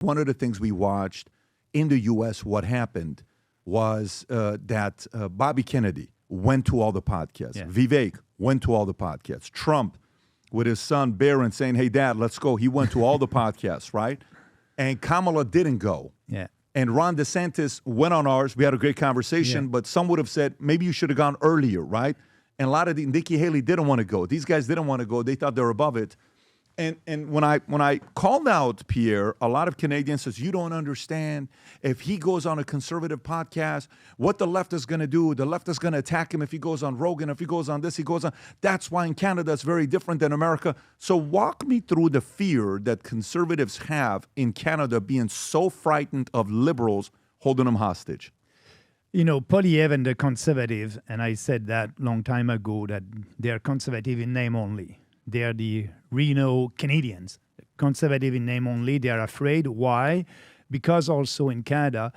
One of the things we watched in the U.S., what happened was that Bobby Kennedy went to all the podcasts. Yeah. Vivek went to all the podcasts. Trump, with his son Barron saying, hey, Dad, let's go. He went to all the podcasts, right? And Kamala didn't go. Yeah. And Ron DeSantis went on ours. We had a great conversation, but some would have said, maybe you should have gone earlier, right? And a lot of Nikki Haley didn't want to go. These guys didn't want to go. They thought they were above it. And when I called out Pierre, a lot of Canadians says, you don't understand. If he goes on a conservative podcast, what the left is going to do, the left is going to attack him if he goes on Rogan, if he goes on this, he goes on. That's why in Canada it's very different than America. So walk me through the fear that conservatives have in Canada being so frightened of liberals holding them hostage. You know, Poilievre and the conservatives, and I said that long time ago, that they're conservative in name only. They're the Reno Canadians, conservative in name only. They are afraid. Why? Because also in Canada,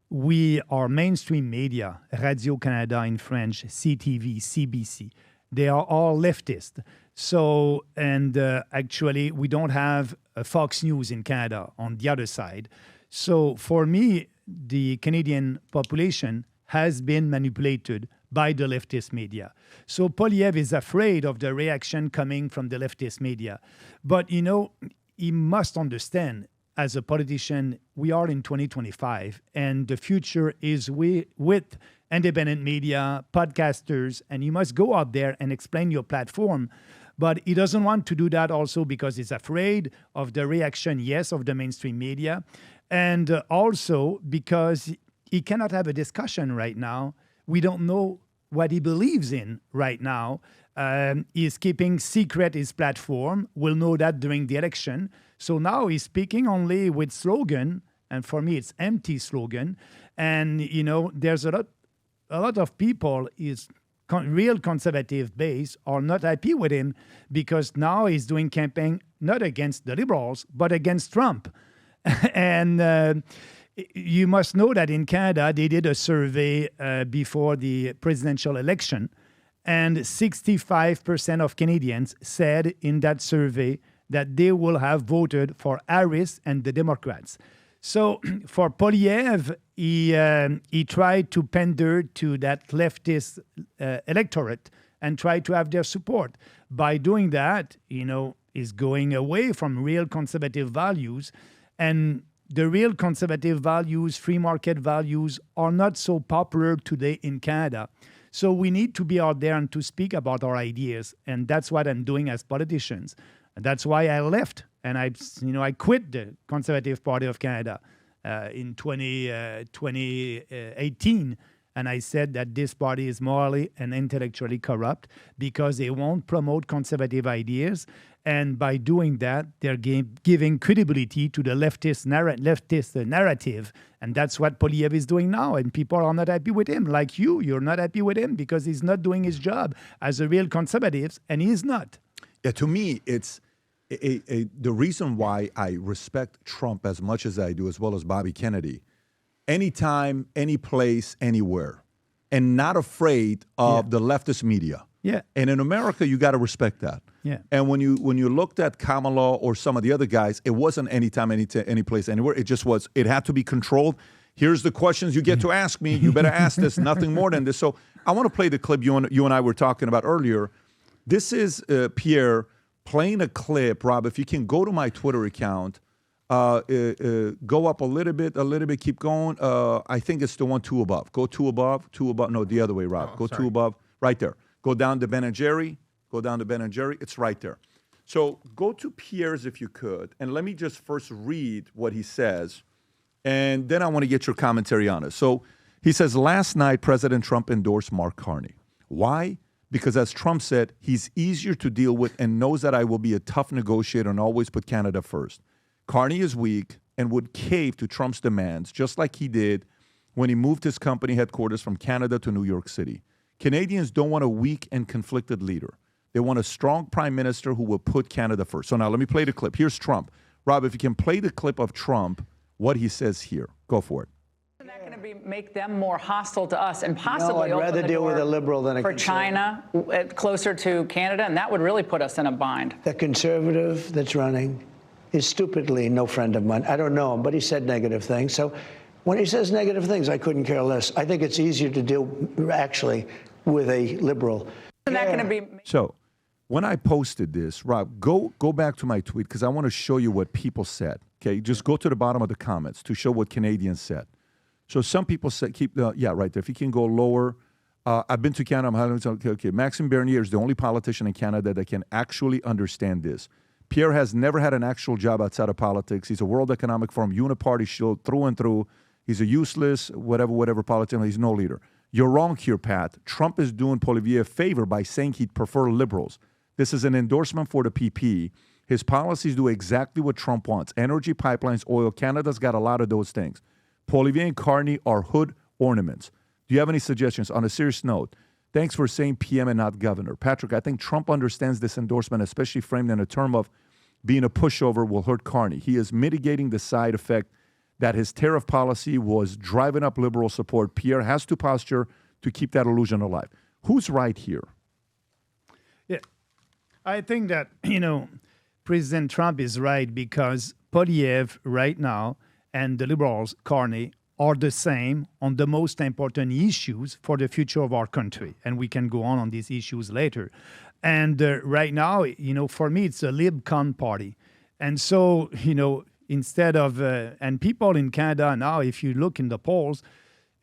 we are mainstream media, Radio-Canada in French, CTV, CBC. They are all leftist. So, and actually, we don't have a Fox News in Canada on the other side. So for me, the Canadian population has been manipulated by the leftist media. So Poilievre is afraid of the reaction coming from the leftist media. But, you know, he must understand, as a politician, we are in 2025, and the future is with independent media, podcasters, and you must go out there and explain your platform. But he doesn't want to do that also because he's afraid of the reaction, yes, of the mainstream media, and also because he cannot have a discussion right now. We don't know what he believes in right now. He's keeping secret his platform. We'll know that during the election. So now he's speaking only with slogan, and for me it's empty slogan. And you know, there's a lot of people real conservative base are not happy with him because now he's doing campaign not against the liberals but against Trump. And you must know that in Canada, they did a survey before the presidential election, and 65% of Canadians said in that survey that they will have voted for Harris and the Democrats. So for Poilievre, he tried to pander to that leftist electorate and try to have their support. By doing that, you know, he's going away from real conservative values, and the real conservative values, free market values, are not so popular today in Canada. So we need to be out there and to speak about our ideas. And that's what I'm doing as politicians. And that's why I left. And I quit the Conservative Party of Canada in 2018. And I said that this party is morally and intellectually corrupt because they won't promote conservative ideas. And by doing that, they're giving credibility to the leftist narrative. And that's what Poilievre is doing now. And people are not happy with him. Like you're not happy with him because he's not doing his job as a real conservative, and he's not. Yeah, to me, it's the reason why I respect Trump as much as I do, as well as Bobby Kennedy. Anytime, any place, anywhere, and not afraid of the leftist media. Yeah. And in America, you got to respect that. Yeah. And when you looked at Kamala or some of the other guys, it wasn't anytime, any place, anywhere. It just was. It had to be controlled. Here's the questions you get to ask me. You better ask this. Nothing more than this. So I want to play the clip you and I were talking about earlier. This is Pierre playing a clip. Rob, if you can go to my Twitter account. Go up a little bit, keep going. I think it's the one two above. Go two above. No, the other way, Rob. Go two above, right there. Go down to Ben & Jerry. It's right there. So go to Pierre's if you could, and let me just first read what he says, and then I want to get your commentary on it. So he says, last night, President Trump endorsed Mark Carney. Why? Because as Trump said, he's easier to deal with and knows that I will be a tough negotiator and always put Canada first. Carney is weak and would cave to Trump's demands, just like he did when he moved his company headquarters from Canada to New York City. Canadians don't want a weak and conflicted leader. They want a strong prime minister who will put Canada first. So now let me play the clip. Here's Trump. Rob, if you can play the clip of Trump, what he says here. Go for it. Isn't that going to make them more hostile to us and possibly No, I'd rather deal with a liberal than a for China closer to Canada, and that would really put us in a bind. The conservative that's running is stupidly no friend of mine. I don't know him, but he said negative things. So when he says negative things, I couldn't care less. I think it's easier to deal, actually, with a liberal. Isn't that going to be? So when I posted this, Rob, go back to my tweet because I want to show you what people said. Okay, just go to the bottom of the comments to show what Canadians said. So some people said, right there. If you can go lower. I've been to Canada. Okay. Maxime Bernier is the only politician in Canada that can actually understand this. Pierre has never had an actual job outside of politics. He's a World Economic Forum uniparty shield through and through. He's a useless, whatever politician. He's no leader. You're wrong here, Pat. Trump is doing Poilievre a favor by saying he'd prefer liberals. This is an endorsement for the PP. His policies do exactly what Trump wants. Energy, pipelines, oil. Canada's got a lot of those things. Poilievre and Carney are hood ornaments. Do you have any suggestions? On a serious note, thanks for saying PM and not governor. Patrick, I think Trump understands this endorsement, especially framed in a term of being a pushover will hurt Carney. He is mitigating the side effect that his tariff policy was driving up liberal support. Pierre has to posture to keep that illusion alive. Who's right here? Yeah, I think that, President Trump is right because Poilievre right now and the liberals, Carney, are the same on the most important issues for the future of our country. And we can go on these issues later. And right now, for me, it's a LibCon party. And so, instead of, and people in Canada now, if you look in the polls,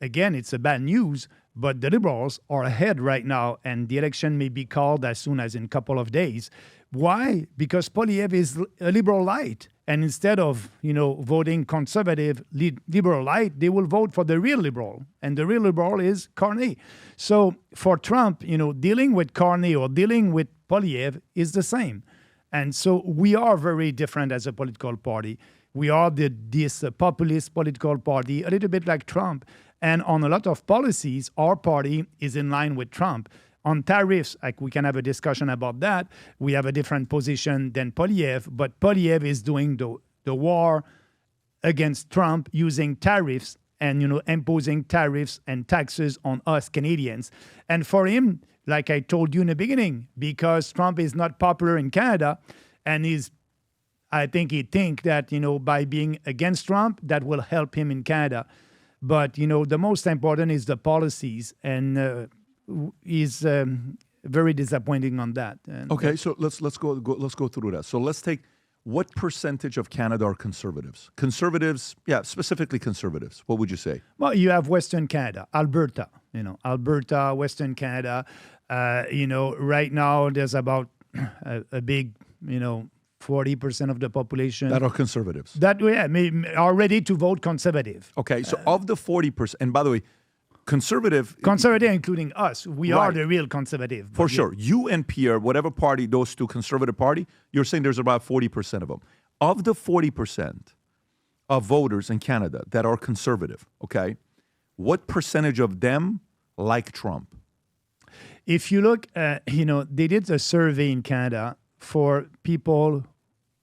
again, it's a bad news, but the Liberals are ahead right now, and the election may be called as soon as in a couple of days. Why? Because Poilievre is a liberal light. And instead of, voting conservative, liberal light, they will vote for the real liberal. And the real liberal is Carney. So for Trump, dealing with Carney or dealing with Poilievre is the same. And so we are very different as a political party. We are this populist political party, a little bit like Trump. And on a lot of policies, our party is in line with Trump. On tariffs, we can have a discussion about that. We have a different position than Poilievre, but Poilievre is doing the war against Trump using tariffs and imposing tariffs and taxes on us Canadians. And for him, like I told you in the beginning, because Trump is not popular in Canada, and I think he think that by being against Trump, that will help him in Canada. But the most important is the policies, and is very disappointing on that. And okay, so let's go through that. So let's take what percentage of Canada are conservatives? Conservatives, specifically conservatives. What would you say? Well, you have Western Canada, Alberta. Alberta, Western Canada. Right now there's about a big 40% of the population that are conservatives. That are ready to vote conservative. Okay, so of the 40%, and by the way, conservative, including us. We are the real conservative. For sure. You and Pierre, whatever party, those two conservative party, you're saying there's about 40% of them. Of the 40% of voters in Canada that are conservative, okay, what percentage of them like Trump? If you look, they did a survey in Canada for people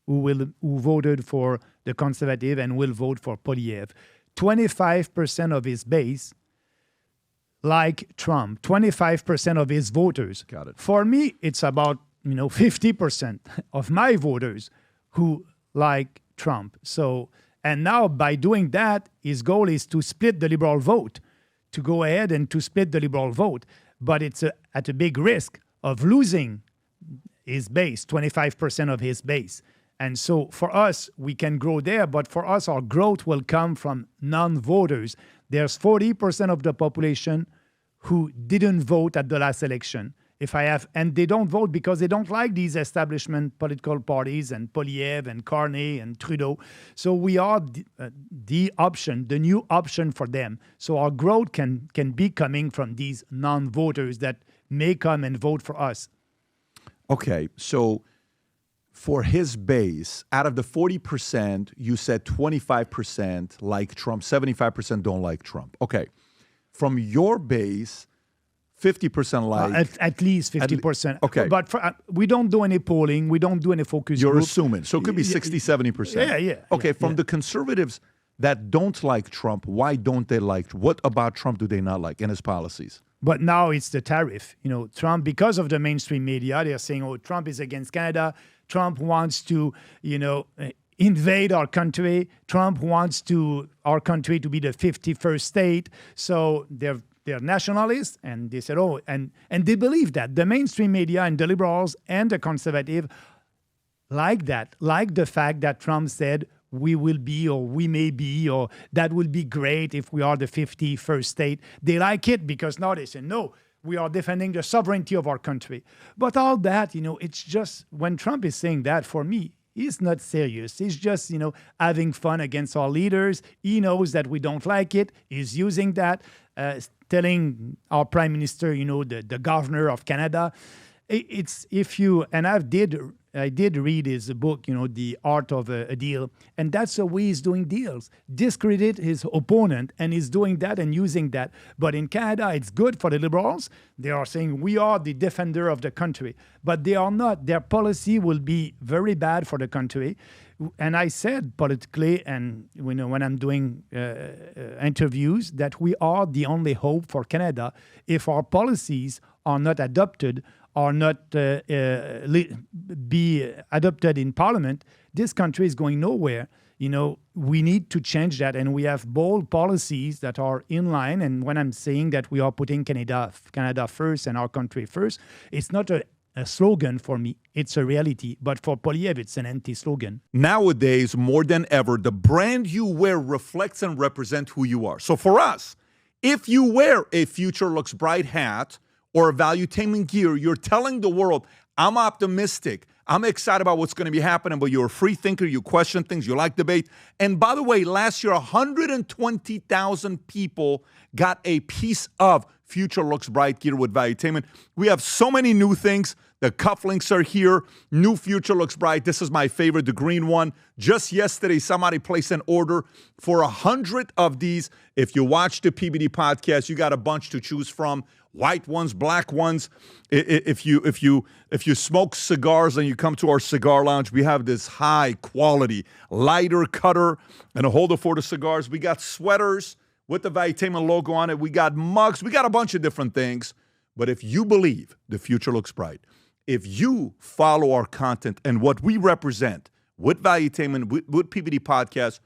who voted for the conservative and will vote for Poilievre. 25% of his base like Trump, 25% of his voters. Got it. For me, it's about 50% of my voters who like Trump. So, and now by doing that, his goal is to split the liberal vote, to go ahead and to split the liberal vote. But it's at a big risk of losing his base, 25% of his base. And so for us, we can grow there, but for us, our growth will come from non-voters. There's 40% of the population who didn't vote at the last election. And they don't vote because they don't like these establishment political parties and Poilievre and Carney and Trudeau. So we are the option, the new option for them. So our growth can be coming from these non-voters that may come and vote for us. Okay, so for his base, out of the 40%, you said 25% like Trump, 75% don't like Trump. Okay, from your base, 50% like... At least 50%. Okay. But we don't do any polling. We don't do any focus You're group. assuming. So it could be 60, 70%. Yeah. Okay, from the conservatives that don't like Trump, why don't they like... What about Trump do they not like in his policies? But now it's the tariff. Trump, because of the mainstream media, they're saying, Trump is against Canada. Trump wants to, invade our country. Trump wants our country to be the 51st state. So they're nationalists, and they said, and they believe that. The mainstream media and the liberals and the conservative like that, like the fact that Trump said we will be or we may be or that will be great if we are the 51st state. They like it because now they say, no, we are defending the sovereignty of our country. But all that, it's just, when Trump is saying that, for me, he's not serious. He's just, having fun against our leaders. He knows that we don't like it. He's using that, telling our prime minister, the governor of Canada. I did read his book, The Art of a Deal, and that's the way he's doing deals. Discredit his opponent, and he's doing that and using that. But in Canada, it's good for the Liberals. They are saying we are the defender of the country, but they are not. Their policy will be very bad for the country. And I said politically, and when I'm doing interviews, that we are the only hope for Canada. If our policies are not adopted, or not be adopted in Parliament, this country is going nowhere. We need to change that, and we have bold policies that are in line. And when I'm saying that we are putting Canada first and our country first, it's not a slogan for me. It's a reality. But for Poilievre, it's an empty slogan. Nowadays, more than ever, the brand you wear reflects and represents who you are. So for us, if you wear a Future Looks Bright hat or a Valuetainment gear, you're telling the world, I'm optimistic. I'm excited about what's going to be happening, but you're a free thinker. You question things. You like debate. And by the way, last year, 120,000 people got a piece of Future Looks Bright gear with Valuetainment. We have so many new things. The cufflinks are here. New Future Looks Bright. This is my favorite, the green one. Just yesterday, somebody placed an order for 100 of these. If you watch the PBD podcast, you got a bunch to choose from. White ones, black ones. If you smoke cigars and you come to our cigar lounge, we have this high quality lighter cutter and a holder for the cigars. We got sweaters with the Valuetainment logo on it. We got mugs. We got a bunch of different things. But if you believe the future looks bright, if you follow our content and what we represent with Valuetainment, with PBD Podcast,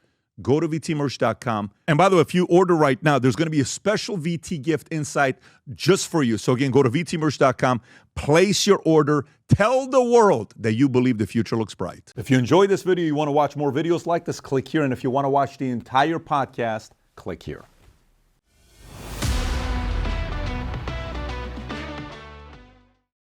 go to vtmerch.com. And by the way, if you order right now, there's going to be a special VT gift inside just for you. So again, go to vtmerch.com, place your order, tell the world that you believe the future looks bright. If you enjoyed this video, you want to watch more videos like this, click here. And if you want to watch the entire podcast, click here.